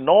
9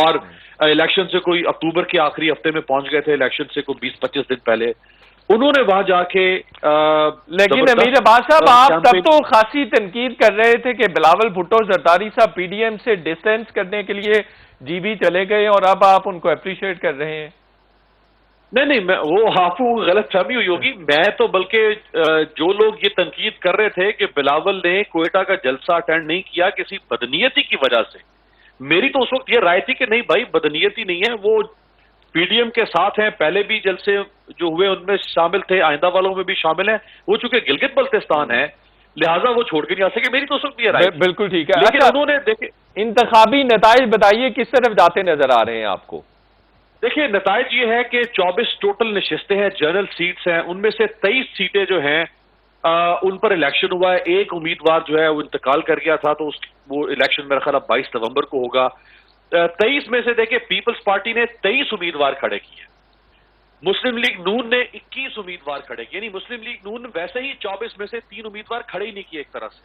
اور الیکشن سے کوئی اکتوبر کے آخری ہفتے میں پہنچ گئے تھے، الیکشن سے کوئی 20-25 دن پہلے انہوں نے وہاں جا کے لیکن امیر عباس صاحب آپ تب تو خاصی تنقید کر رہے تھے کہ بلاول بھٹو زرداری صاحب پی ڈی ایم سے ڈسٹینس کرنے کے لیے جی بی چلے گئے اور اب آپ ان کو اپریشیٹ کر رہے ہیں. نہیں وہ آپ کو غلط فہمی ہوئی ہوگی. میں تو بلکہ جو لوگ یہ تنقید کر رہے تھے کہ بلاول نے کوئٹہ کا جلسہ اٹینڈ نہیں کیا کسی بدنیتی کی وجہ سے، میری تو اس وقت یہ رائے تھی کہ نہیں بھائی بدنیتی نہیں ہے، وہ پی ڈی ایم کے ساتھ ہیں، پہلے بھی جلسے جو ہوئے ان میں شامل تھے، آئندہ والوں میں بھی شامل ہیں، وہ چونکہ گلگت بلتستان ہے لہٰذا وہ چھوڑ کے نہیں آ سکے. میری تو اس وقت یہ رائے تھی. بالکل ٹھیک ہے. لیکن انہوں نے دیکھے انتخابی نتائج بتائیے کس طرف جاتے نظر آ رہے ہیں آپ کو؟ دیکھیے نتائج یہ ہے کہ 24 ٹوٹل نشستیں ہیں، جنرل سیٹس ہیں، ان میں سے 23 سیٹیں جو ہیں ان پر الیکشن ہوا ہے. ایک امیدوار جو ہے وہ انتقال کر گیا تھا تو وہ الیکشن میرا خیال 22 نومبر کو ہوگا. 23 میں سے دیکھیں پیپلز پارٹی نے 23 امیدوار کھڑے کیے، مسلم لیگ نون نے 21 امیدوار کھڑے کیے. یعنی مسلم لیگ نون ویسے ہی 24 میں سے 3 امیدوار کھڑے ہی نہیں کیے ایک طرح سے.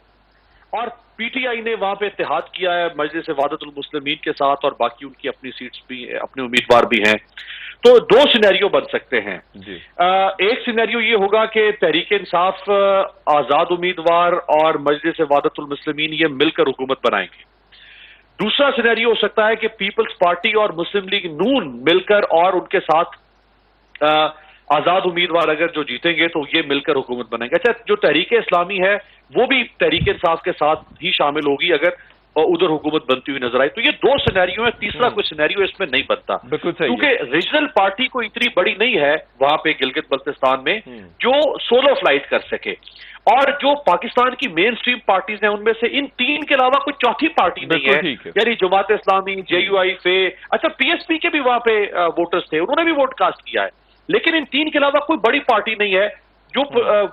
اور پی ٹی آئی نے وہاں پہ اتحاد کیا ہے مجلس وحدت المسلمین کے ساتھ، اور باقی ان کی اپنی سیٹس بھی، اپنے امیدوار بھی ہیں. تو 2 سینیریو بن سکتے ہیں. ایک سینیریو یہ ہوگا کہ تحریک انصاف آزاد امیدوار اور مجلس وحدت المسلمین یہ مل کر حکومت بنائیں گے. دوسرا سینیریو ہو سکتا ہے کہ پیپلز پارٹی اور مسلم لیگ نون مل کر اور ان کے ساتھ آزاد امیدوار اگر جو جیتیں گے تو یہ مل کر حکومت بنائیں گے. اچھا جو تحریک اسلامی ہے وہ بھی تحریک انصاف کے ساتھ ہی شامل ہوگی اگر ادھر حکومت بنتی ہوئی نظر آئی. تو یہ 2 سینیریو ہیں، تیسرا کوئی سینیریو اس میں نہیں بنتا کیونکہ ریجنل پارٹی کو اتنی بڑی نہیں ہے وہاں پہ گلگت بلتستان میں جو سولو فلائٹ کر سکے. اور جو پاکستان کی مین سٹریم پارٹیز ہیں ان میں سے ان 3 کے علاوہ کوئی چوتھی پارٹی نہیں ہے. یعنی جماعت اسلامی، جے یو آئی، فے، اچھا پی ایس پی کے بھی وہاں پہ ووٹرز تھے، انہوں نے بھی ووٹ کاسٹ کیا ہے، لیکن ان 3 کے علاوہ کوئی بڑی پارٹی نہیں ہے جو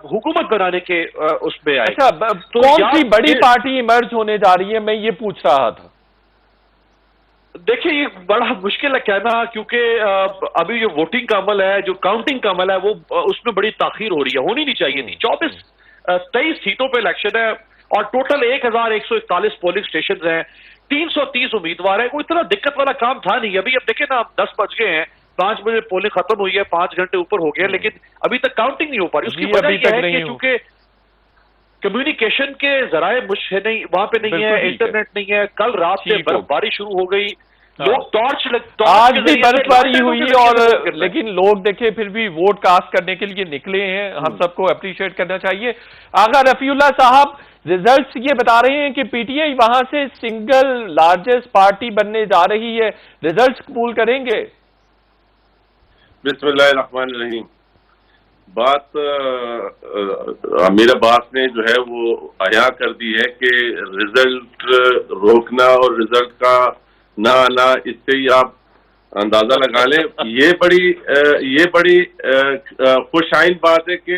حکومت بنانے کے اس پہ آئے. اچھا کون سی بڑی پارٹی ایمرج ہونے جا رہی ہے، میں یہ پوچھ رہا تھا. دیکھیں یہ بڑا مشکل ہے کہنا کیونکہ ابھی جو ووٹنگ کا عمل ہے، جو کاؤنٹنگ کا عمل ہے، وہ اس میں بڑی تاخیر ہو رہی ہے، ہونی نہیں چاہیے تھی. 23 سیٹوں پہ الیکشن ہے اور ٹوٹل 1141 پولنگ سٹیشنز ہیں، 330 امیدوار ہیں. کوئی اتنا دقت والا کام تھا نہیں. ابھی اب دیکھیں نا 10 بج گئے ہیں، 5 بجے پولنگ ختم ہوئی ہے، 5 گھنٹے اوپر ہو گئے، لیکن ابھی تک کاؤنٹنگ نہیں ہو پا رہی. اس کی وجہ یہ ہے کہ چونکہ کمیونیکیشن کے ذرائع نہیں وہاں پہ نہیں ہے، انٹرنیٹ نہیں ہے. کل رات سے برف باری شروع ہو گئی، لوگ آج بھی برف باری ہوئی اور لیکن لوگ دیکھیں پھر بھی ووٹ کاسٹ کرنے کے لیے نکلے ہیں. ہم سب کو اپریشیٹ کرنا چاہیے. آغا رفیع اللہ صاحب ریزلٹس یہ بتا رہے ہیں کہ پی ٹی آئی وہاں سے سنگل لارجسٹ پارٹی بننے جا رہی ہے، ریزلٹس قبول کریں گے؟ بسم اللہ الرحمن الرحیم. بات امیر عباس نے جو ہے وہ عیاں کر دی ہے کہ ریزلٹ روکنا اور ریزلٹ کا نہ آنا، اس سے ہی آپ اندازہ لگا لیں. یہ بڑی خوش آئند بات ہے کہ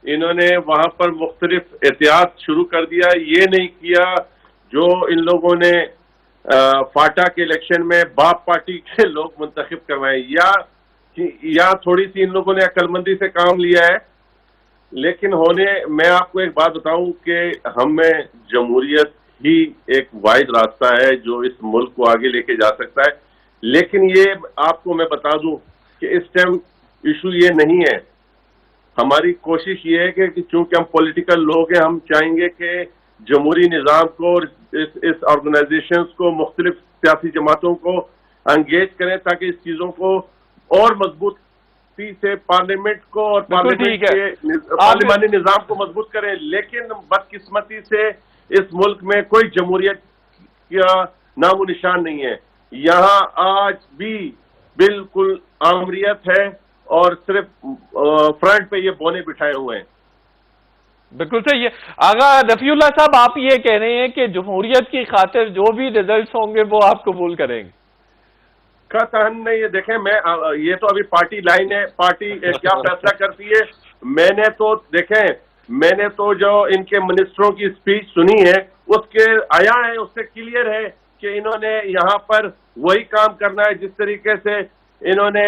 انہوں نے وہاں پر مختلف احتیاط شروع کر دیا. یہ نہیں کیا جو ان لوگوں نے فاٹا کے الیکشن میں باپ پارٹی کے لوگ منتخب کروائے، یا تھوڑی سی ان لوگوں نے عقل مندی سے کام لیا ہے. لیکن میں آپ کو ایک بات بتاؤں کہ ہم میں جمہوریت ہی ایک واحد راستہ ہے جو اس ملک کو آگے لے کے جا سکتا ہے. لیکن یہ آپ کو میں بتا دوں کہ اس ٹائم ایشو یہ نہیں ہے. ہماری کوشش یہ ہے کہ چونکہ ہم پولیٹیکل لوگ ہیں، ہم چاہیں گے کہ جمہوری نظام کو اور اس آرگنائزیشنز کو، مختلف سیاسی جماعتوں کو انگیج کریں تاکہ اس چیزوں کو اور مضبوطی سے پارلیمنٹ کو اور پارلیمانی نظام کو مضبوط کریں. لیکن بدقسمتی سے اس ملک میں کوئی جمہوریت کا نام و نشان نہیں ہے. یہاں آج بھی بالکل آمریت ہے اور صرف فرنٹ پہ یہ بونے بٹھائے ہوئے ہیں. بالکل صحیح ہے. آغا رفیع اللہ صاحب آپ یہ کہہ رہے ہیں کہ جمہوریت کی خاطر جو بھی ریزلٹس ہوں گے وہ آپ قبول کریں گے؟ قطعاً نہیں. یہ دیکھیں یہ تو ابھی پارٹی لائن ہے، پارٹی کیا فیصلہ کرتی ہے. میں نے تو جو ان کے منسٹروں کی اسپیچ سنی ہے اس کے آیا ہے، اس سے کلیئر ہے کہ انہوں نے یہاں پر وہی کام کرنا ہے جس طریقے سے انہوں نے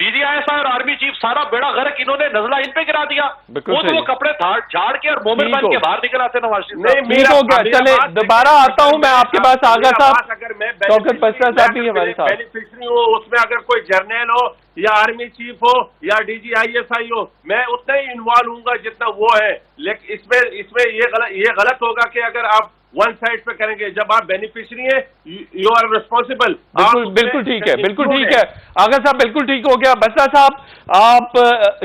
DGISI اور آرمی چیف سارا بیڑا غرق انہوں نے نزلہ ان پہ گرا دیا. وہ تو وہ کپڑے جھاڑ کے اور مومن بن کے باہر نکل آتے نواز شریف صاحب. ٹھیک ہو گیا, چلے دوبارہ آتا ہوں میں آپ کے پاس. آغا صاحب, اگر میں شوکت بسرا صاحب بھی ہمارے ساتھ. بینیفیشری ہو, اس میں اگر کوئی جرنیل ہو یا آرمی چیف ہو یا DGISI ہو, میں اتنا ہی انوالو ہوں گا جتنا وہ ہے. لیکن اس میں یہ غلط ہوگا کہ اگر آپ ون سائڈ پہ کریں گے. جب آپ بینیفیشری ہیں, یو آر ریسپانسبل. بالکل ٹھیک ہے, بالکل ٹھیک ہے آغا صاحب, بالکل ٹھیک ہو گیا. بسرا صاحب, آپ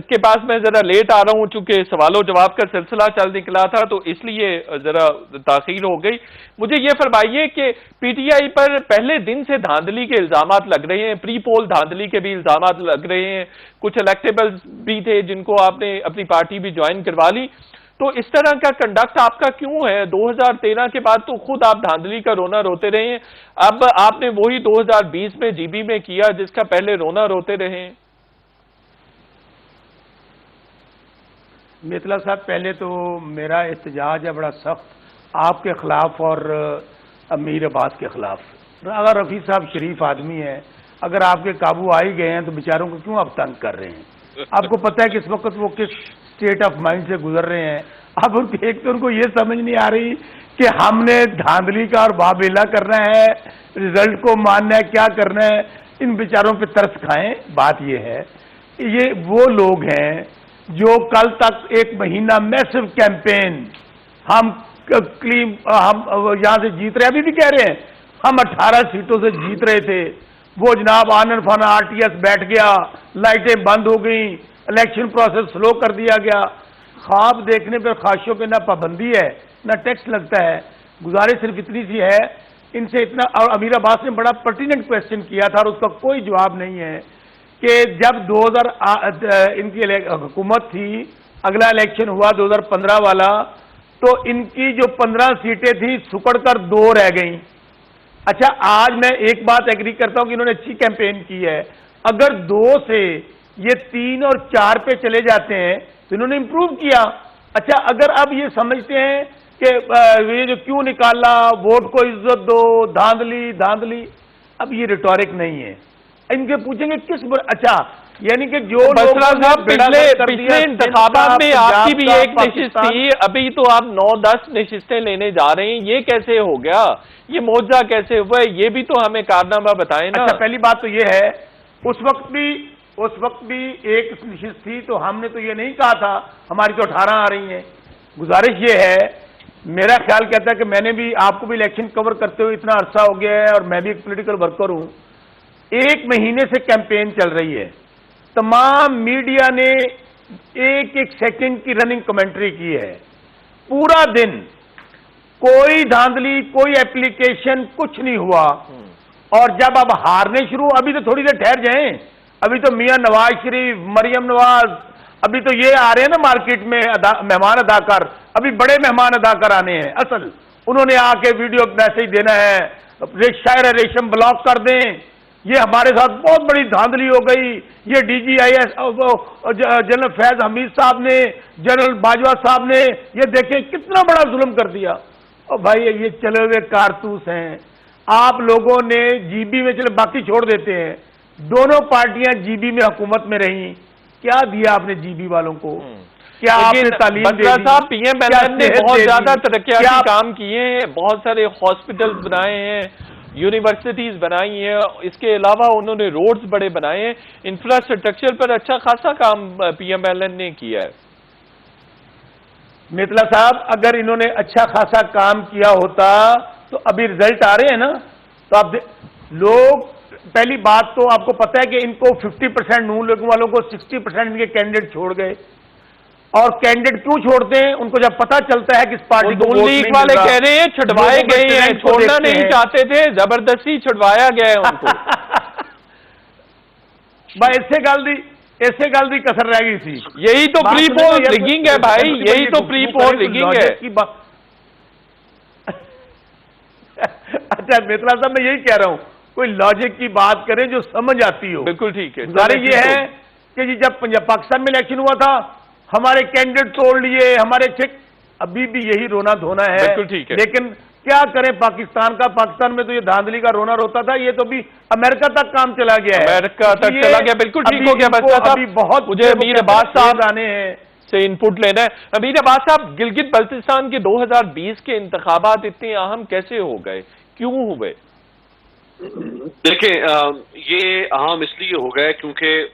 کے پاس میں ذرا لیٹ آ رہا ہوں چونکہ سوال و جواب کا سلسلہ چل نکلا تھا تو اس لیے ذرا تاخیر ہو گئی. مجھے یہ فرمائیے کہ پی ٹی آئی پر پہلے دن سے دھاندلی کے الزامات لگ رہے ہیں, پری پول دھاندلی کے بھی الزامات لگ رہے ہیں, کچھ الیکٹیبلز بھی تھے جن کو آپ نے اپنی پارٹی بھی جوائن کروا لی. تو اس طرح کا کنڈکٹ آپ کا کیوں ہے؟ 2013 کے بعد تو خود آپ دھاندلی کا رونا روتے رہے ہیں, اب آپ نے وہی 2020 میں جی بی میں کیا جس کا پہلے رونا روتے رہے ہیں. میتلا صاحب, پہلے تو میرا احتجاج ہے بڑا سخت آپ کے خلاف اور امیر عباس کے خلاف. اگر رفیع صاحب شریف آدمی ہیں, اگر آپ کے قابو آ ہی گئے ہیں تو بیچاروں کو کیوں آپ تنگ کر رہے ہیں؟ آپ کو پتہ ہے کہ اس وقت وہ کس اسٹیٹ آف مائنڈ سے گزر رہے ہیں. اب ایک تو ان کو یہ سمجھ نہیں آ رہی کہ ہم نے دھاندلی کا اور بابیلا کرنا ہے, رزلٹ کو ماننا ہے, کیا کرنا ہے. ان بیچاروں پہ ترس کھائیں. بات یہ ہے, یہ وہ لوگ ہیں جو کل تک ایک مہینہ میسو کیمپین ہم یہاں سے جیت رہے, ابھی بھی کہہ رہے ہیں ہم 18 سیٹوں سے جیت رہے تھے. وہ جناب آنر فانا RTS بیٹھ گیا, لائٹیں بند ہو گئیں, الیکشن پروسیس سلو کر دیا گیا. خواب دیکھنے پر خواہشوں پہ نہ پابندی ہے نہ ٹیکس لگتا ہے. گزارش صرف اتنی سی ہے ان سے اتنا, اور امیر عباس نے بڑا پرٹیننٹ کویسچن کیا تھا اور اس کا کوئی جواب نہیں ہے کہ جب 2000 ان کی حکومت تھی, اگلا الیکشن ہوا 2015 والا, تو ان کی جو 15 سیٹیں تھیں سکڑ کر 2 رہ گئیں. اچھا, آج میں ایک بات ایگری کرتا ہوں کہ انہوں نے اچھی کیمپین کی ہے. اگر 2 سے یہ 3 اور 4 پہ چلے جاتے ہیں تو انہوں نے امپروو کیا. اچھا, اگر اب یہ سمجھتے ہیں کہ یہ جو کیوں نکالا, ووٹ کو عزت دو, دھاندلی دھاندلی, اب یہ ریٹورک نہیں ہے. ان کے پوچھیں گے کس اچھا, یعنی کہ جو بسرا صاحب پچھلے انتخابات میں آپ کی بھی ایک نشست تھی, ابھی تو آپ 9-10 نشستیں لینے جا رہے ہیں, یہ کیسے ہو گیا؟ یہ معجزہ کیسے ہوا ہے؟ یہ بھی تو ہمیں کارنامہ بتائیں نا. اچھا, پہلی بات تو یہ ہے, اس وقت بھی ایک نشست تھی تو ہم نے تو یہ نہیں کہا تھا ہماری تو 18 آ رہی ہیں. گزارش یہ ہے, میرا خیال کہتا ہے کہ میں نے بھی آپ کو بھی الیکشن کور کرتے ہوئے اتنا عرصہ ہو گیا ہے اور میں بھی ایک پولیٹیکل ورکر ہوں. 1 مہینے سے کیمپین چل رہی ہے, تمام میڈیا نے ایک سیکنڈ کی رننگ کمنٹری کی ہے, پورا دن کوئی دھاندلی, کوئی ایپلیکیشن, کچھ نہیں ہوا. اور جب اب ہارنے شروع, ابھی تو تھوڑی دیر ٹھہر جائیں, ابھی تو میاں نواز شریف, مریم نواز, ابھی تو یہ آ رہے ہیں نا مارکیٹ میں مہمان اداکار, ابھی بڑے مہمان اداکار آنے ہیں. اصل انہوں نے آ کے ویڈیو میسج دینا ہے, شاعر ریشم بلاک کر دیں, یہ ہمارے ساتھ بہت بڑی دھاندلی ہو گئی, یہ DGIS جنرل فیض حمید صاحب نے, جنرل باجوہ صاحب نے, یہ دیکھیں کتنا بڑا ظلم کر دیا. اور بھائی یہ چلے ہوئے کارتوس ہیں. آپ لوگوں نے جی بی میں, چلے باقی چھوڑ دیتے ہیں, دونوں پارٹیاں جی بی میں حکومت میں رہیں, کیا دیا آپ نے جی بی والوں کو؟ کیا آپ نے تعلیم دی؟ بسرا صاحب, پی ایم ایل نے بہت زیادہ ترقیاتی کام کیے ہیں, بہت سارے ہاسپٹلز بنائے ہیں, یونیورسٹیز بنائی ہیں, اس کے علاوہ انہوں نے روڈز بڑے بنائے ہیں, انفراسٹرکچر پر اچھا خاصا کام پی ایم ایل نے کیا ہے. میتلا صاحب, اگر انہوں نے اچھا خاصا کام کیا ہوتا تو ابھی رزلٹ آ رہے ہیں نا, تو آپ لوگ, پہلی بات تو آپ کو پتہ ہے کہ ان کو 50% نون لیگ والوں کو 60% ان کے کینڈیڈیٹ چھوڑ گئے. اور کینڈیڈیٹ کیوں چھوڑتے ہیں؟ ان کو جب پتہ چلتا ہے کہ اس پارٹی کو نون لیگ والے کہہ رہے ہیں چھڑوائے گئے ہیں, چھوڑنا نہیں چاہتے تھے, زبردستی چھڑوایا گیا ہے ان کو. بھائی ایسے گل دی کسر رہ گئی تھی. یہی تو پری پول ریگنگ ہے بھائی, یہی تو پری پول ریگنگ ہے. اچھا میتلا صاحب, میں یہی کہہ رہا ہوں, کوئی لاجک کی بات کریں جو سمجھ آتی ہو. بالکل ٹھیک ہے. گزارش یہ ہے کہ جی جب پاکستان میں الیکشن ہوا تھا ہمارے کینڈیڈیٹ توڑ لیے, ہمارے ابھی بھی یہی رونا دھونا ہے. بالکل ٹھیک ہے. لیکن کیا کریں پاکستان کا؟ پاکستان میں تو یہ دھاندلی کا رونا روتا تھا، یہ تو بھی امریکہ تک کام چلا گیا ہے، امریکہ تک چلا گیا، بالکل ٹھیک ہو گیا۔ بہت مجھے امیر عباس صاحب آنے ہیں سے انپٹ لینا ہے۔ امیر عباس صاحب، گلگت بلتستان کے 2020 کے انتخابات اتنے اہم کیسے ہو گئے، کیوں ہوئے؟ دیکھیں یہ اہم اس لیے ہو گئے کیونکہ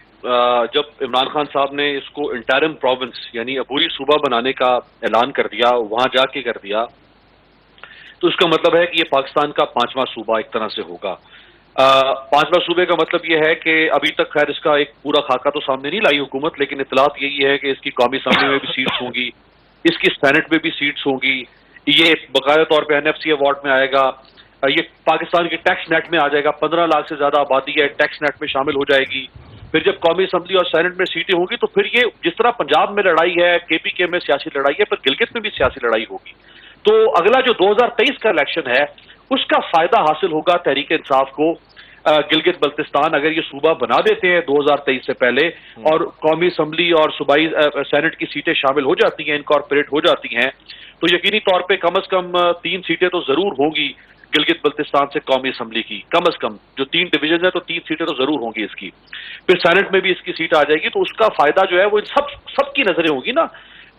جب عمران خان صاحب نے اس کو انٹرم پروونس یعنی عبوری صوبہ بنانے کا اعلان کر دیا، وہاں جا کے کر دیا، تو اس کا مطلب ہے کہ یہ پاکستان کا 5واں صوبہ ایک طرح سے ہوگا۔ 5واں صوبے کا مطلب یہ ہے کہ ابھی تک خیر اس کا ایک پورا خاکہ تو سامنے نہیں لائی حکومت، لیکن اطلاعات یہی ہے کہ اس کی قومی اسمبلی میں بھی سیٹس ہوں گی، اس کی سینٹ میں بھی سیٹس ہوں گی، یہ باقاعدہ طور پہ NFC ایوارڈ میں آئے گا، یہ پاکستان کے ٹیکس نیٹ میں آ جائے گا، 15 لاکھ سے زیادہ آبادی ہے، ٹیکس نیٹ میں شامل ہو جائے گی۔ پھر جب قومی اسمبلی اور سینٹ میں سیٹیں ہوں گی تو پھر یہ جس طرح پنجاب میں لڑائی ہے، KPK میں سیاسی لڑائی ہے، پھر گلگت میں بھی سیاسی لڑائی ہوگی۔ تو اگلا جو 2023 کا الیکشن ہے اس کا فائدہ حاصل ہوگا تحریک انصاف کو۔ گلگت بلتستان اگر یہ صوبہ بنا دیتے ہیں 2023 سے پہلے اور قومی اسمبلی اور صوبائی سینٹ کی سیٹیں شامل ہو جاتی ہیں، انکارپوریٹ ہو جاتی ہیں، تو یقینی طور پہ کم از کم 3 سیٹیں تو ضرور ہوں گی گلگت بلتستان سے قومی اسمبلی کی، کم از کم جو 3 ڈویژن ہے تو 3 سیٹیں تو ضرور ہوں گی اس کی۔ پھر سینٹ میں بھی اس کی سیٹ آ جائے گی، تو اس کا فائدہ جو ہے وہ سب کی نظریں ہوں گی نا،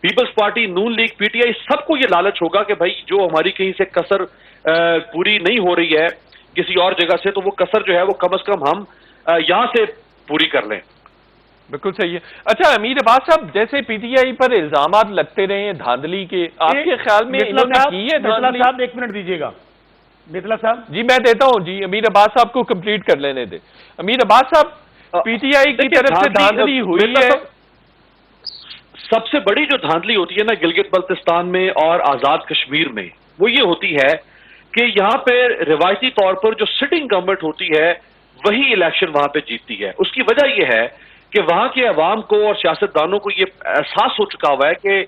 پیپلز پارٹی، نون لیگ، PTI، سب کو یہ لالچ ہوگا کہ بھائی جو ہماری کہیں سے کسر پوری نہیں ہو رہی ہے کسی اور جگہ سے، تو وہ کسر جو ہے وہ کم از کم ہم یہاں سے پوری کر لیں۔ بالکل صحیح ہے۔ اچھا امیر عباس صاحب، جیسے PTI پر الزامات لگتے رہے ہیں دھاندلی کے، آپ کے خیال میں انہوں نے کی ہے دھاندلی؟ صاحب 1 منٹ دیجیے گا بیتلا صاحب۔ جی میں دیتا ہوں، جی امیر عباس صاحب کو کمپلیٹ کر لینے دیں۔ امیر عباس صاحب، PTI کی طرف سے دھاندلی ہوئی ہے؟ سب سے بڑی جو دھاندلی ہوتی ہے نا گلگت بلتستان میں اور آزاد کشمیر میں، وہ یہ ہوتی ہے کہ یہاں پہ روایتی طور پر جو سٹنگ گورنمنٹ ہوتی ہے وہی الیکشن وہاں پہ جیتتی ہے۔ اس کی وجہ یہ ہے کہ وہاں کے عوام کو اور سیاستدانوں کو یہ احساس ہو چکا ہوا ہے کہ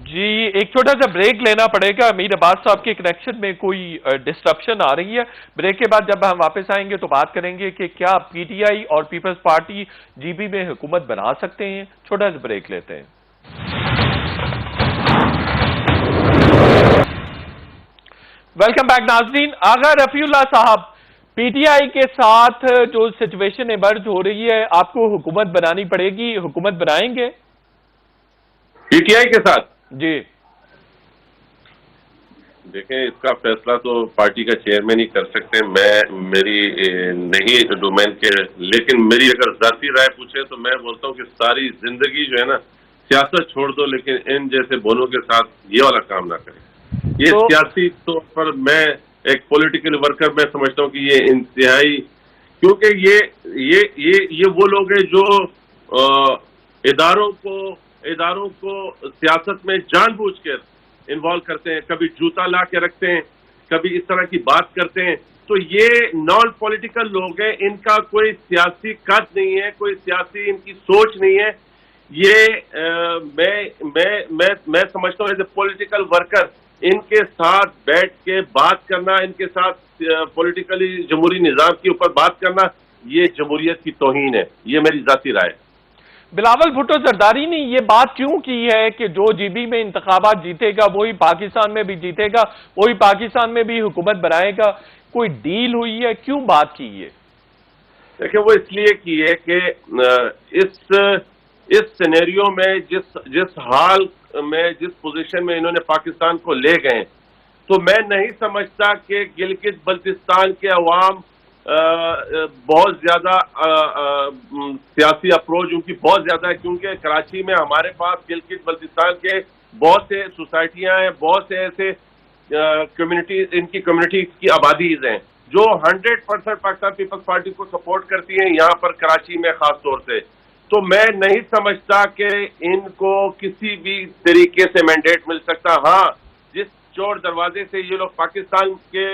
جی ایک چھوٹا سا بریک لینا پڑے گا، امیر عباس صاحب کے کنیکشن میں کوئی ڈسٹرپشن آ رہی ہے۔ بریک کے بعد جب ہم واپس آئیں گے تو بات کریں گے کہ کیا PTI اور پیپلز پارٹی GB میں حکومت بنا سکتے ہیں۔ چھوٹا سا بریک لیتے ہیں۔ ویلکم بیک ناظرین۔ آغا رفیع اللہ صاحب، PTI کے ساتھ جو سچویشن ایمرج ہو رہی ہے، آپ کو حکومت بنانی پڑے گی، حکومت بنائیں گے PTI کے ساتھ؟ جی دیکھیں اس کا فیصلہ تو پارٹی کا چیئرمین ہی کر سکتے ہیں، میری نہیں ڈومین کے، لیکن میری اگر ذاتی رائے پوچھے تو میں بولتا ہوں کہ ساری زندگی جو ہے نا سیاست چھوڑ دو، لیکن ان جیسے بونوں کے ساتھ یہ والا کام نہ کریں۔ یہ سیاسی طور پر میں ایک پولیٹیکل ورکر میں سمجھتا ہوں کہ یہ انتہائی، کیونکہ یہ وہ لوگ ہیں جو اداروں کو سیاست میں جان بوجھ کر انوالو کرتے ہیں، کبھی جوتا لا کے رکھتے ہیں، کبھی اس طرح کی بات کرتے ہیں۔ تو یہ نان پولیٹیکل لوگ ہیں، ان کا کوئی سیاسی قد نہیں ہے، کوئی سیاسی ان کی سوچ نہیں ہے۔ یہ میں سمجھتا ہوں ایز اے پولیٹیکل ورکر ان کے ساتھ بیٹھ کے بات کرنا، ان کے ساتھ پولیٹیکلی جمہوری نظام کے اوپر بات کرنا، یہ جمہوریت کی توہین ہے۔ یہ میری ذاتی رائے ہے۔ بلاول بھٹو زرداری نے یہ بات کیوں کی ہے کہ جو GB میں انتخابات جیتے گا وہی پاکستان میں بھی جیتے گا، وہی پاکستان میں بھی حکومت بنائے گا؟ کوئی ڈیل ہوئی ہے؟ کیوں بات کی ہے؟ دیکھیں وہ اس لیے کی ہے کہ اس سینیریو میں جس حال میں، جس پوزیشن میں انہوں نے پاکستان کو لے گئے، تو میں نہیں سمجھتا کہ گلگت بلتستان کے عوام بہت زیادہ سیاسی اپروچ ان کی بہت زیادہ ہے، کیونکہ کراچی میں ہمارے پاس گلگت بلتستان کے بہت سے سوسائٹیاں ہیں، بہت سے ایسے کمیونٹیز، ان کی کمیونٹی کی آبادیز ہیں جو 100% پاکستان پیپلز پارٹی کو سپورٹ کرتی ہیں، یہاں پر کراچی میں خاص طور سے۔ تو میں نہیں سمجھتا کہ ان کو کسی بھی طریقے سے مینڈیٹ مل سکتا۔ ہاں، جس چور دروازے سے یہ لوگ پاکستان کے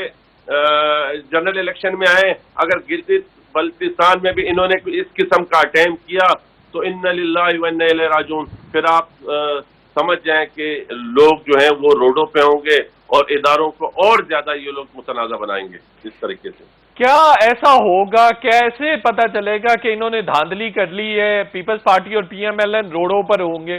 جنرل الیکشن میں آئے، اگر گلگت بلتستان میں بھی انہوں نے اس قسم کا اٹیمپٹ کیا تو انا للہ و انا الیہ راجعون، پھر آپ سمجھ جائیں کہ لوگ جو ہیں وہ روڈوں پہ ہوں گے اور اداروں کو اور زیادہ یہ لوگ متنازع بنائیں گے اس طریقے سے۔ کیا ایسا ہوگا؟ کیسے پتہ چلے گا کہ انہوں نے دھاندلی کر لی ہے؟ پیپلز پارٹی اور PMLN روڈوں پر ہوں گے؟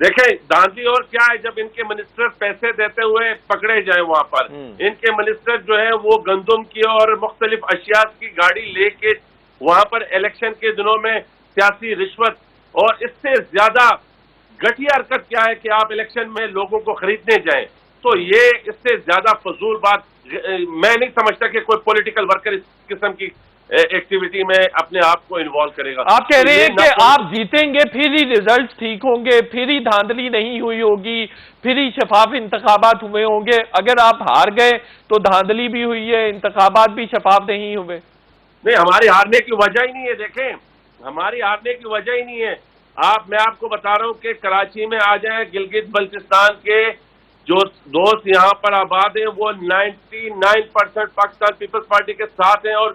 دیکھیں دھاندلی اور کیا ہے، جب ان کے منسٹر پیسے دیتے ہوئے پکڑے جائیں وہاں پر، ان کے منسٹر جو ہے وہ گندم کی اور مختلف اشیاء کی گاڑی لے کے وہاں پر الیکشن کے دنوں میں سیاسی رشوت، اور اس سے زیادہ گھٹیا حرکت کیا ہے کہ آپ الیکشن میں لوگوں کو خریدنے جائیں، تو یہ اس سے زیادہ فضول بات میں نہیں سمجھتا کہ کوئی پولیٹیکل ورکر اس قسم کی ایکٹیویٹی میں اپنے آپ کو انوالو کرے گا۔ آپ کہہ رہے ہیں کہ آپ جیتیں گے پھر ہی ریزلٹس ٹھیک ہوں گے، پھر ہی دھاندلی نہیں ہوئی ہوگی، پھر ہی شفاف انتخابات ہوئے ہوں گے۔ اگر آپ ہار گئے تو دھاندلی بھی ہوئی ہے، انتخابات بھی شفاف نہیں ہوئے۔ نہیں، ہماری ہارنے کی وجہ ہی نہیں ہے، دیکھیں ہماری ہارنے کی وجہ ہی نہیں ہے۔ میں آپ کو بتا رہا ہوں کہ کراچی میں آ جائیں، گلگت بلتستان کے جو دوست یہاں پر آباد ہیں وہ 99% پاکستان پیپلز پارٹی کے ساتھ ہیں، اور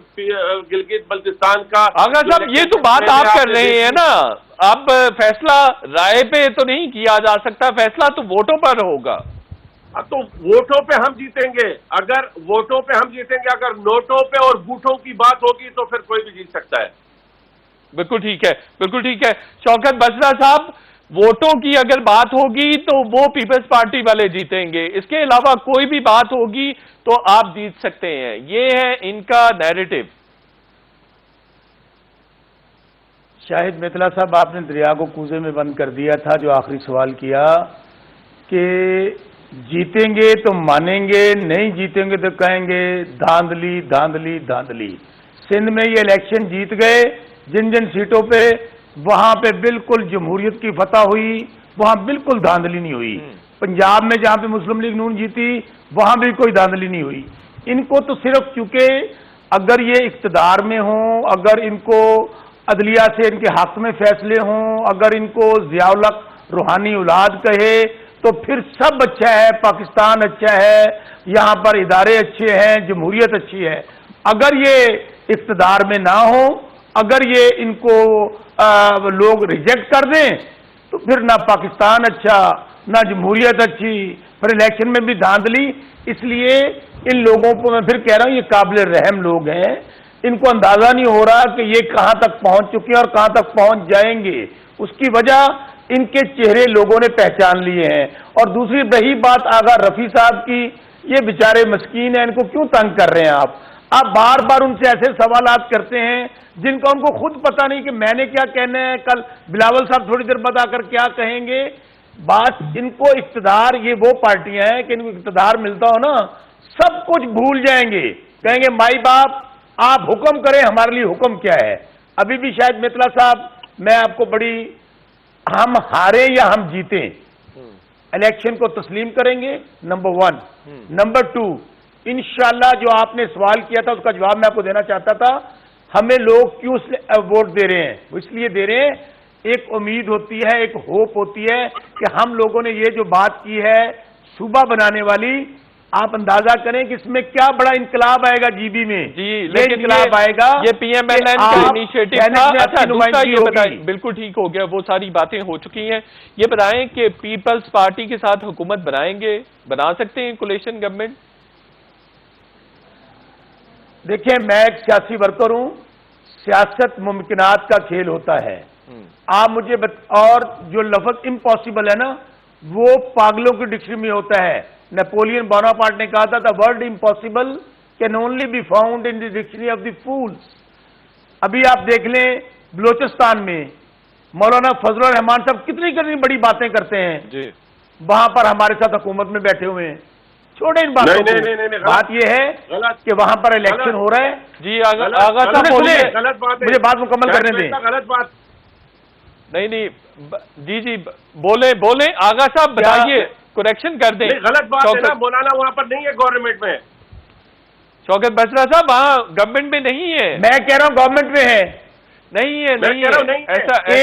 گلگت بلتستان کا آغا صاحب یہ تو بات آپ کر رہے ہیں نا، اب فیصلہ رائے پہ تو نہیں کیا جا سکتا، فیصلہ تو ووٹوں پر ہوگا۔ تو ووٹوں پہ ہم جیتیں گے، اگر ووٹوں پہ ہم جیتیں گے، اگر نوٹوں پہ اور بوٹوں کی بات ہوگی تو پھر کوئی بھی جیت سکتا ہے۔ بالکل ٹھیک ہے، بالکل ٹھیک ہے۔ شوکت بسرا صاحب، ووٹوں کی اگر بات ہوگی تو وہ پیپلز پارٹی والے جیتیں گے، اس کے علاوہ کوئی بھی بات ہوگی تو آپ جیت سکتے ہیں، یہ ہے ان کا نیریٹو۔ شاہد میتلا صاحب، آپ نے دریا کو کوزے میں بند کر دیا تھا جو آخری سوال کیا کہ جیتیں گے تو مانیں گے، نہیں جیتیں گے تو کہیں گے دھاندلی دھاندلی دھاندلی۔ سندھ میں یہ الیکشن جیت گئے، جن جن سیٹوں پہ وہاں پہ بالکل جمہوریت کی فتح ہوئی، وہاں بالکل دھاندلی نہیں ہوئی۔ پنجاب میں جہاں پہ مسلم لیگ نون جیتی وہاں بھی کوئی دھاندلی نہیں ہوئی۔ ان کو تو صرف چونکہ اگر یہ اقتدار میں ہوں، اگر ان کو عدلیہ سے ان کے حق میں فیصلے ہوں، اگر ان کو ضیاء الحق روحانی اولاد کہے تو پھر سب اچھا ہے، پاکستان اچھا ہے، یہاں پر ادارے اچھے ہیں، جمہوریت اچھی ہے۔ اگر یہ اقتدار میں نہ ہو، اگر یہ ان کو لوگ ریجیکٹ کر دیں تو پھر نہ پاکستان اچھا، نہ جمہوریت اچھی، پھر الیکشن میں بھی دھاندلی۔ اس لیے ان لوگوں کو میں پھر کہہ رہا ہوں یہ قابل رحم لوگ ہیں، ان کو اندازہ نہیں ہو رہا کہ یہ کہاں تک پہنچ چکے ہیں اور کہاں تک پہنچ جائیں گے۔ اس کی وجہ ان کے چہرے لوگوں نے پہچان لیے ہیں۔ اور دوسری رہی بات آغا رفیع صاحب کی، یہ بیچارے مسکین ہیں، ان کو کیوں تنگ کر رہے ہیں آپ بار بار ان سے ایسے سوالات کرتے ہیں جن کا ان کو خود پتہ نہیں کہ میں نے کیا کہنا ہے، کل بلاول صاحب تھوڑی دیر بعد آ کر کیا کہیں گے۔ بات ان کو اقتدار، یہ وہ پارٹیاں ہیں کہ ان کو اقتدار ملتا ہو نا سب کچھ بھول جائیں گے، کہیں گے مائی باپ آپ حکم کریں، ہمارے لیے حکم کیا ہے۔ ابھی بھی شاید میتلا صاحب میں آپ کو بڑی، ہم ہاریں یا ہم جیتیں الیکشن کو تسلیم کریں گے، نمبر 1۔ نمبر 2، انشاءاللہ جو آپ نے سوال کیا تھا اس کا جواب میں آپ کو دینا چاہتا تھا، ہمیں لوگ کیوں ووٹ دے رہے ہیں؟ وہ اس لیے دے رہے ہیں، ایک امید ہوتی ہے، ایک ہوپ ہوتی ہے کہ ہم لوگوں نے یہ جو بات کی ہے صوبہ بنانے والی، آپ اندازہ کریں کہ اس میں کیا بڑا انقلاب آئے گا جی بی میں۔ جی یہ انقلاب آئے گا، یہ پی ایم ایل این کا انیشیٹو تھا۔ اچھا دوسرا یہ بتائیں، بالکل ٹھیک ہو گیا، وہ ساری باتیں ہو چکی ہیں، یہ بتائیں کہ پیپلز پارٹی کے ساتھ حکومت بنائیں گے، بنا سکتے ہیں کولیشن گورنمنٹ؟ دیکھیں میں ایک سیاسی ورکر ہوں، سیاست ممکنات کا کھیل ہوتا ہے۔ آپ مجھے اور جو لفظ امپاسبل ہے نا وہ پاگلوں کی ڈکشنری میں ہوتا ہے۔ نیپولین بوناپارٹ نے کہا تھا the word impossible can only be found in the dictionary of the fools۔ ابھی آپ دیکھ لیں بلوچستان میں مولانا فضل الرحمان صاحب کتنی بڑی باتیں کرتے ہیں، جی وہاں پر ہمارے ساتھ حکومت میں بیٹھے ہوئے ہیں۔ چھوڑیں ان باتوں کو، بات یہ ہے کہ وہاں پر الیکشن ہو رہا ہے۔ جی آغا صاحب بولیے، غلط بات ہے، مجھے بات مکمل کرنے دیں۔ غلط بات نہیں جی بولیں آغا صاحب بتائیے، کریکشن کر دیں۔ غلط بات ہے نا، مولانا وہاں پر نہیں ہے گورنمنٹ میں۔ شوکت بسرا صاحب وہاں گورنمنٹ میں نہیں ہے۔ میں کہہ رہا ہوں گورنمنٹ میں ہے، نہیں ہے ایسا اے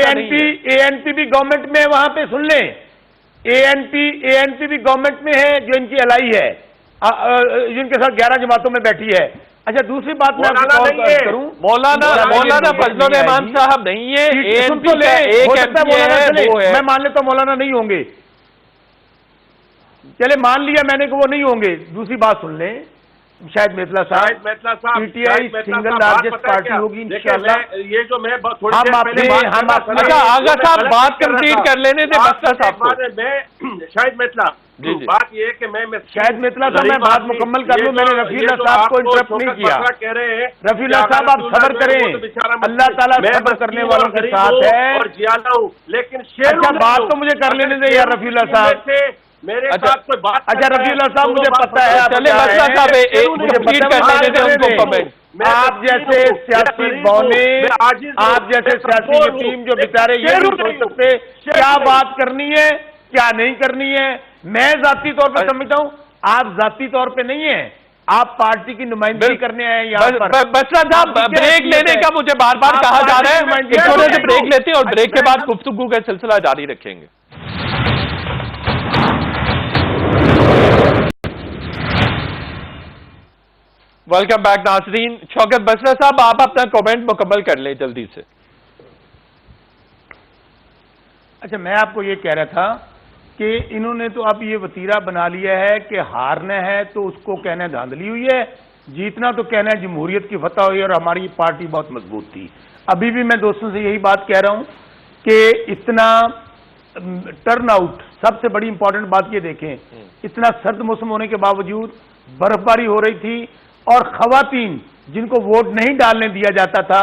این پی بھی گورنمنٹ میں ہے، وہاں پہ سن لیں اے این پی بھی گورنمنٹ میں ہے جو ان کی الائی ہے، جن کے ساتھ 11 جماعتوں میں بیٹھی ہے۔ اچھا دوسری بات میں کروں، مولانا فضل الرحمان صاحب نہیں ہے، اے این پی کا ایک ایم پی ہے وہ ہے۔ میں مان لیتا ہوں مولانا نہیں ہوں گے، چلے مان لیا میں نے کہ وہ نہیں ہوں گے۔ دوسری بات سن لیں، شاہد میتلا صاحب P T I single largest party ہوگی انشاءاللہ. یہ جو میں تھوڑی ہم دیر اپنے پہلے ہم اپنے اچھا آغا صاحب بات کمپلیٹ کر لینے تھے مسئلہ صاحب کو. میں شاہد میتلا بات یہ ہے کہ میں شاہد میتلا صاحب میں بات مکمل کر لوں. میں نے رفیع اللہ صاحب کو انٹرپٹ نہیں کیا. کہہ رہے ہیں رفیع اللہ صاحب آپ صبر کریں, اللہ تعالیٰ صبر کرنے والوں کے ساتھ ہے. اور جیالا ہوں لیکن اچھا بات تو مجھے کر لینے دیں یار رفیع اللہ صاحب. میرے ساتھ کوئی بات اچھا رفیع اللہ صاحب مجھے پتا ہے چلے مسئلہ صاحب مجھے کمپلیٹ کر لینے تھے ان کو کمنٹ. آپ جیسے سیاسی بونے, آپ جیسے سیاسی یتیم جو بیچارے یہ نہیں سوچ سکتے کیا بات کرنی ہے کیا نہیں کرنی ہے. میں ذاتی طور پہ سمجھتا ہوں آپ ذاتی طور پہ نہیں ہیں, آپ پارٹی کی نمائندگی کرنے آئے یہاں پر. بسرا صاحب بریک لینے کا مجھے بار بار کہا جا رہا ہے, ایک تھوڑے سے بریک لیتے ہیں اور بریک کے بعد گفتگو کا سلسلہ جاری رکھیں گے. ویلکم بیک ناظرین. شوکت بسرا صاحب آپ اپنا کمنٹ مکمل کر لیں جلدی سے. اچھا میں آپ کو یہ کہہ رہا تھا کہ انہوں نے تو اب یہ وتیرہ بنا لیا ہے کہ ہارنا ہے تو اس کو کہنا دھاندلی ہوئی ہے, جیتنا تو کہنا ہے جمہوریت کی فتح ہوئی اور ہماری پارٹی بہت مضبوط تھی. ابھی بھی میں دوستوں سے یہی بات کہہ رہا ہوں کہ اتنا ٹرن آؤٹ, سب سے بڑی امپورٹنٹ بات یہ دیکھیں, اتنا سرد موسم ہونے کے باوجود برف باری ہو رہی تھی اور خواتین جن کو ووٹ نہیں ڈالنے دیا جاتا تھا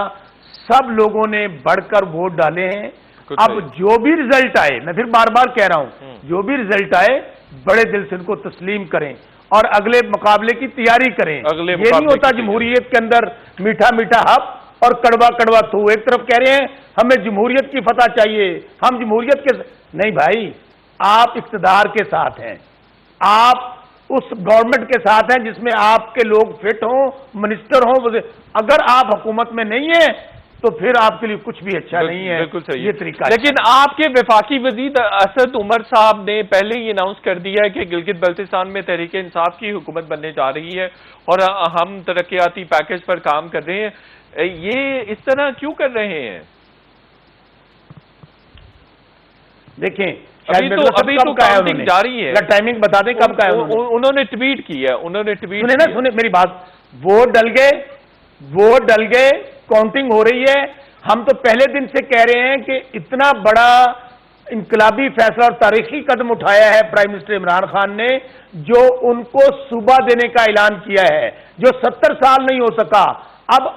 سب لوگوں نے بڑھ کر ووٹ ڈالے ہیں. اب جو بھی رزلٹ آئے, میں پھر بار بار کہہ رہا ہوں, جو بھی رزلٹ آئے بڑے دل سے ان کو تسلیم کریں اور اگلے مقابلے کی تیاری کریں. یہ نہیں ہوتا جمہوریت کے اندر میٹھا میٹھا ہپ اور کڑوا کڑوا تو. ایک طرف کہہ رہے ہیں ہمیں جمہوریت کی فتح چاہیے, ہم جمہوریت کے نہیں بھائی, آپ اقتدار کے ساتھ ہیں, آپ اس گورنمنٹ کے ساتھ ہیں جس میں آپ کے لوگ فٹ ہوں, منسٹر ہوں. اگر آپ حکومت میں نہیں ہیں تو پھر آپ کے لیے کچھ بھی اچھا نہیں ہے. بالکل صحیح یہ طریقہ. لیکن آپ کے وفاقی وزیر اسد عمر صاحب نے پہلے ہی اناؤنس کر دیا ہے کہ گلگت بلتستان میں تحریک انصاف کی حکومت بننے جا رہی ہے اور ہم ترقیاتی پیکج پر کام کر رہے ہیں. یہ اس طرح کیوں کر رہے ہیں؟ دیکھیں ابھی تو کاؤنٹنگ جاری ہے. ٹائمنگ بتا دیں کب کا ہے. انہوں نے ٹویٹ کیا, انہوں نے ٹویٹ سنیں نا, سنیں میری بات. ووٹ ڈل گئے, کاؤنٹنگ ہو رہی ہے. ہم تو پہلے دن سے کہہ رہے ہیں کہ اتنا بڑا انقلابی فیصلہ اور تاریخی قدم اٹھایا ہے پرائم منسٹر عمران خان نے, جو ان کو صوبہ دینے کا اعلان کیا ہے جو 70 سال نہیں ہو سکا. اب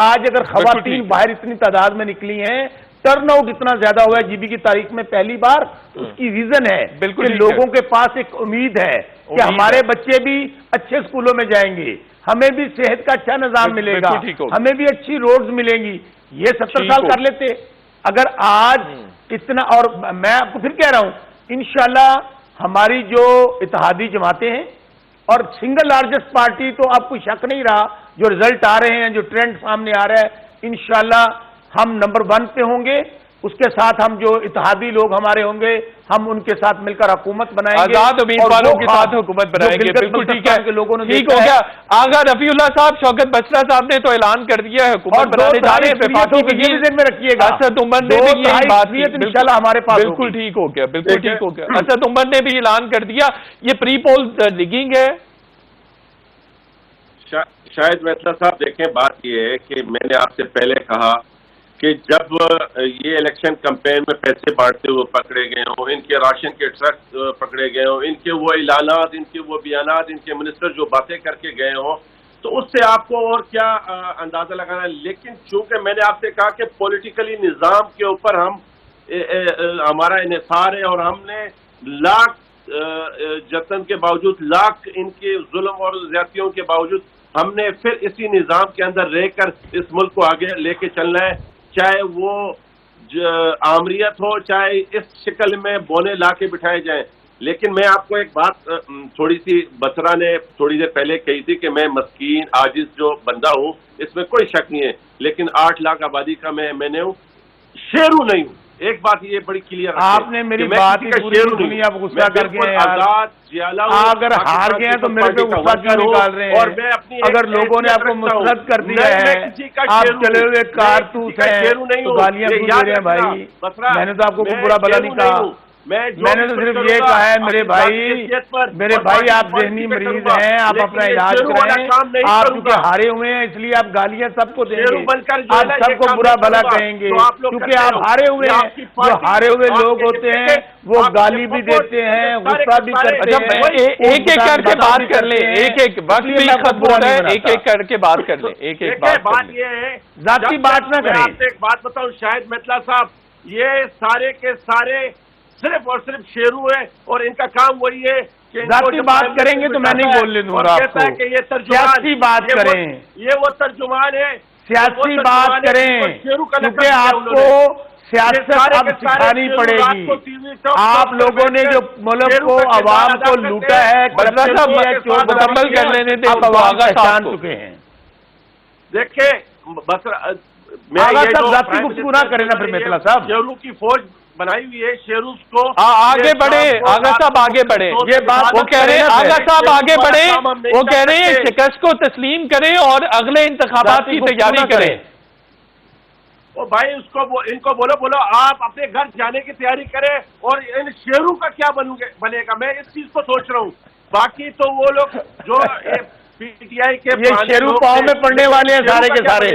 آج اگر خواتین باہر اتنی تعداد میں نکلی ہیں, ٹرن آؤٹ اتنا زیادہ ہوا ہے جی بی کی تاریخ میں پہلی بار, اس کی ریزن ہے کہ لوگوں کے پاس ایک امید ہے کہ ہمارے بچے بھی اچھے اسکولوں میں جائیں گے, ہمیں بھی صحت کا اچھا نظام ملے گا, ہمیں بھی اچھی روڈز ملیں گی. یہ 70 سال کر لیتے اگر آج اتنا. اور میں آپ کو پھر کہہ رہا ہوں انشاءاللہ ہماری جو اتحادی جماعتیں ہیں اور سنگل لارجسٹ پارٹی تو اب کوئی شک نہیں رہا, جو رزلٹ آ رہے ہیں, جو ٹرینڈ سامنے آ رہا ہے, انشاءاللہ ہم نمبر 1 پہ ہوں گے. اس کے ساتھ ہم جو اتحادی لوگ ہمارے ہوں گے ہم ان کے ساتھ مل کر حکومت بنائیں گے, آزاد امیدواروں کے ساتھ حکومت بنائیں گے. بالکل ٹھیک ہے, ٹھیک ہو گیا. آغا رفیع اللہ صاحب, شوکت بسرا صاحب نے تو اعلان کر دیا ہے حکومت بنانے جا رہے ہیں. اسد عمر نے بھی یہی بات کی. انشاءاللہ ہمارے پاس بالکل ٹھیک ہو گیا, بالکل ٹھیک ہو گیا. اسد عمر نے بھی اعلان کر دیا. یہ پری پول ڈگنگ ہے. شاید میتلا صاحب دیکھیں, بات یہ ہے کہ میں نے آپ سے پہلے کہا کہ جب یہ الیکشن کمپین میں پیسے بانٹتے ہوئے پکڑے گئے ہوں, ان کے راشن کے ٹرک پکڑے گئے ہوں, ان کے وہ اعلانات, ان کے وہ بیانات, ان کے منسٹر جو باتیں کر کے گئے ہوں, تو اس سے آپ کو اور کیا اندازہ لگانا ہے. لیکن چونکہ میں نے آپ سے کہا کہ پولیٹیکلی نظام کے اوپر ہمارا انحصار ہے اور ہم نے لاکھ جتن کے باوجود, لاکھ ان کے ظلم اور زیادتیوں کے باوجود ہم نے پھر اسی نظام کے اندر رہ کر اس ملک کو آگے لے کے چلنا ہے, چاہے وہ آمریت ہو, چاہے اس شکل میں بونے لا کے بٹھائے جائیں. لیکن میں آپ کو ایک بات تھوڑی سی بسرا نے تھوڑی دیر پہلے کہی تھی کہ میں مسکین عاجز جو بندہ ہوں, اس میں کوئی شک نہیں ہے, لیکن 8 لاکھ آبادی کا میں نے ہوں, شیرو نہیں ہوں. ایک بات یہ بڑی کلیئر, آپ نے میری بات ہی پوری سنی, آپ غصہ کر گئے ہیں. اگر ہار گئے ہیں تو میرے پہ غصہ کیوں نکال رہے ہیں؟ اور میں اپنی اگر لوگوں نے آپ کو مسرت کر دیا ہے, آپ چلے ہوئے کارتوس ہیں, تو گالیاں کیوں دے رہے ہیں بھائی؟ میں نے تو آپ کو برا بھلا نہیں کہا. میں نے تو صرف یہ کہا ہے میرے بھائی آپ ذہنی مریض ہیں, آپ اپنا علاج کریں, آپ کیونکہ ہارے ہوئے ہیں اس لیے آپ گالیاں سب کو دیں گے, آپ سب کو برا بھلا کہیں گے کیونکہ آپ ہارے ہوئے ہیں. جو ہارے ہوئے لوگ ہوتے ہیں وہ گالی بھی دیتے ہیں, غصہ بھی کرتے ہیں. ایک ایک کر کے بات کر لیں, ایک ایک وقت بھی ختم ہو رہا ہے, ایک ایک کر کے بات کر لیں, ایک ایک بات یہ ہے ذاتی بات نہ کریں. ایک بات بتاؤں شاہد میتلا صاحب, یہ سارے کے سارے صرف اور صرف شیرو ہے اور ان کا کام وہی ہے کہ ذاتی بات کریں گے تو میں نہیں بولنے دوں گا آپ کو. کہ یہ سیاسی بات کریں, یہ وہ ترجمان ہے, سیاسی بات کریں کیونکہ آپ کو سیاست اب سکھانی پڑے گی. آپ لوگوں نے جو ملک کو عوام کو لوٹا ہے, مکمل کر لینے دیں, آپ عوام پہچان چکے ہیں. دیکھیں آغا صاحب ذاتی گفتگو نہ کریں نا پھر میتلا صاحب. شیرو کی فوج بنائی ہوئی ہے, شیرو کو آگے بڑھے, آغا صاحب آگے بڑھے. یہ بات وہ کہہ رہے ہیں, آغا صاحب آگے بڑھے, وہ کہہ رہے ہیں شکست کو تسلیم کریں اور اگلے انتخابات کی تیاری کریں. او بھائی ان کو بولو آپ اپنے گھر جانے کی تیاری کریں, اور ان شیرو کا کیا بنے گا, میں اس چیز کو سوچ رہا ہوں. باقی تو وہ لوگ جو پی ٹی آئی کے یہ شیرو پاؤں میں پڑنے والے ہیں سارے کے سارے.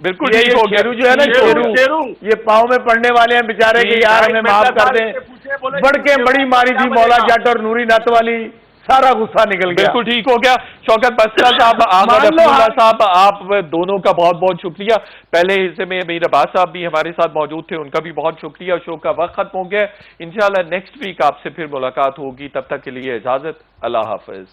بالکل ٹھیک ہو گیا. شیرو جو ہے نا, شیرو یہ پاؤں میں پڑنے والے ہیں بیچارے کہ یار ہمیں معاف کر دیں. بڑھ کے بڑی ماری تھی مولا جٹ اور نوری نت والی, سارا غصہ نکل گیا. بالکل ٹھیک ہو گیا. شوکت بسرا صاحب, آغا رفیع صاحب, آپ دونوں کا بہت بہت شکریہ. پہلے حصے میں امیر عباس صاحب بھی ہمارے ساتھ موجود تھے, ان کا بھی بہت شکریہ. شو کا وقت ختم ہو گیا. انشاءاللہ نیکسٹ ویک آپ سے پھر ملاقات ہوگی, تب تک کے لیے اجازت, اللہ حافظ.